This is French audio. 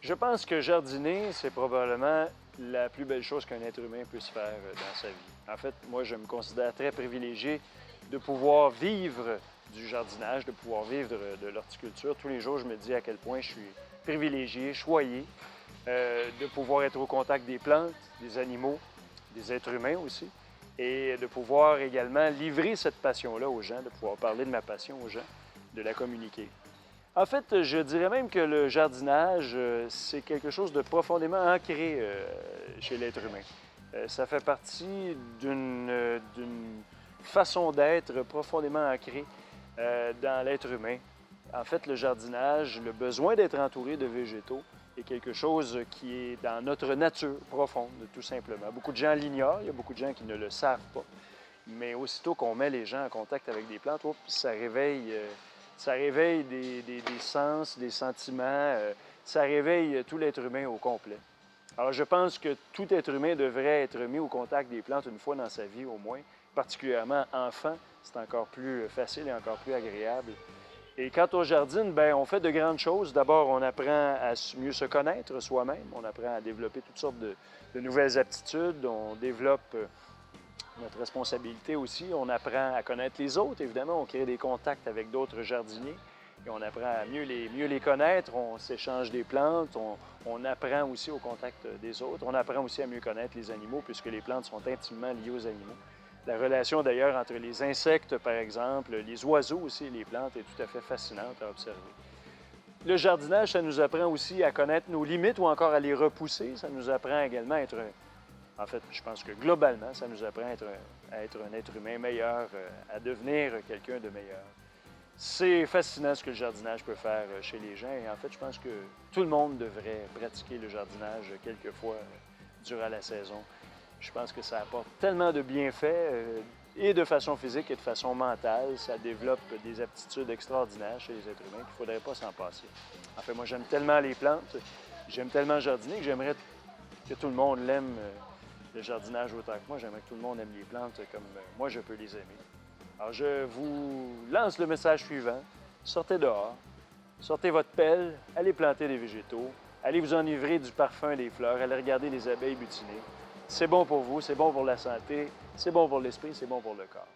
Je pense que jardiner, c'est probablement la plus belle chose qu'un être humain puisse faire dans sa vie. En fait, moi, je me considère très privilégié de pouvoir vivre du jardinage, de pouvoir vivre de l'horticulture. Tous les jours, je me dis à quel point je suis privilégié, choyé, de pouvoir être au contact des plantes, des animaux, des êtres humains aussi, et de pouvoir également livrer cette passion-là aux gens, de pouvoir parler de ma passion aux gens, de la communiquer. En fait, je dirais même que le jardinage, c'est quelque chose de profondément ancré chez l'être humain. Ça fait partie d'une façon d'être profondément ancrée dans l'être humain. En fait, le jardinage, le besoin d'être entouré de végétaux est quelque chose qui est dans notre nature profonde, tout simplement. Beaucoup de gens l'ignorent, il y a beaucoup de gens qui ne le savent pas. Mais aussitôt qu'on met les gens en contact avec des plantes, ça réveille des sens, des sentiments, ça réveille tout l'être humain au complet. Alors, je pense que tout être humain devrait être mis au contact des plantes une fois dans sa vie au moins, particulièrement enfant. C'est encore plus facile et encore plus agréable. Et quand on jardine, bien, on fait de grandes choses. D'abord, on apprend à mieux se connaître soi-même. On apprend à développer toutes sortes de nouvelles aptitudes. On développe notre responsabilité aussi. On apprend à connaître les autres, évidemment. On crée des contacts avec d'autres jardiniers et on apprend à mieux les connaître. On s'échange des plantes. On apprend aussi au contact des autres. On apprend aussi à mieux connaître les animaux puisque les plantes sont intimement liées aux animaux. La relation d'ailleurs entre les insectes, par exemple, les oiseaux aussi et les plantes est tout à fait fascinante à observer. Le jardinage, ça nous apprend aussi à connaître nos limites ou encore à les repousser. Ça nous apprend également à être en fait, je pense que globalement, ça nous apprend à être un être humain meilleur, à devenir quelqu'un de meilleur. C'est fascinant ce que le jardinage peut faire chez les gens et en fait, je pense que tout le monde devrait pratiquer le jardinage quelques fois durant la saison. Je pense que ça apporte tellement de bienfaits et de façon physique et de façon mentale. Ça développe des aptitudes extraordinaires chez les êtres humains qu'il ne faudrait pas s'en passer. En fait, moi, j'aime tellement les plantes, j'aime tellement jardiner que j'aimerais que tout le monde l'aime. Le jardinage autant que moi. J'aimerais que tout le monde aime les plantes comme moi, je peux les aimer. Alors, je vous lance le message suivant. Sortez dehors, sortez votre pelle, allez planter des végétaux, allez vous enivrer du parfum des fleurs, allez regarder les abeilles butiner. C'est bon pour vous, c'est bon pour la santé, c'est bon pour l'esprit, c'est bon pour le corps.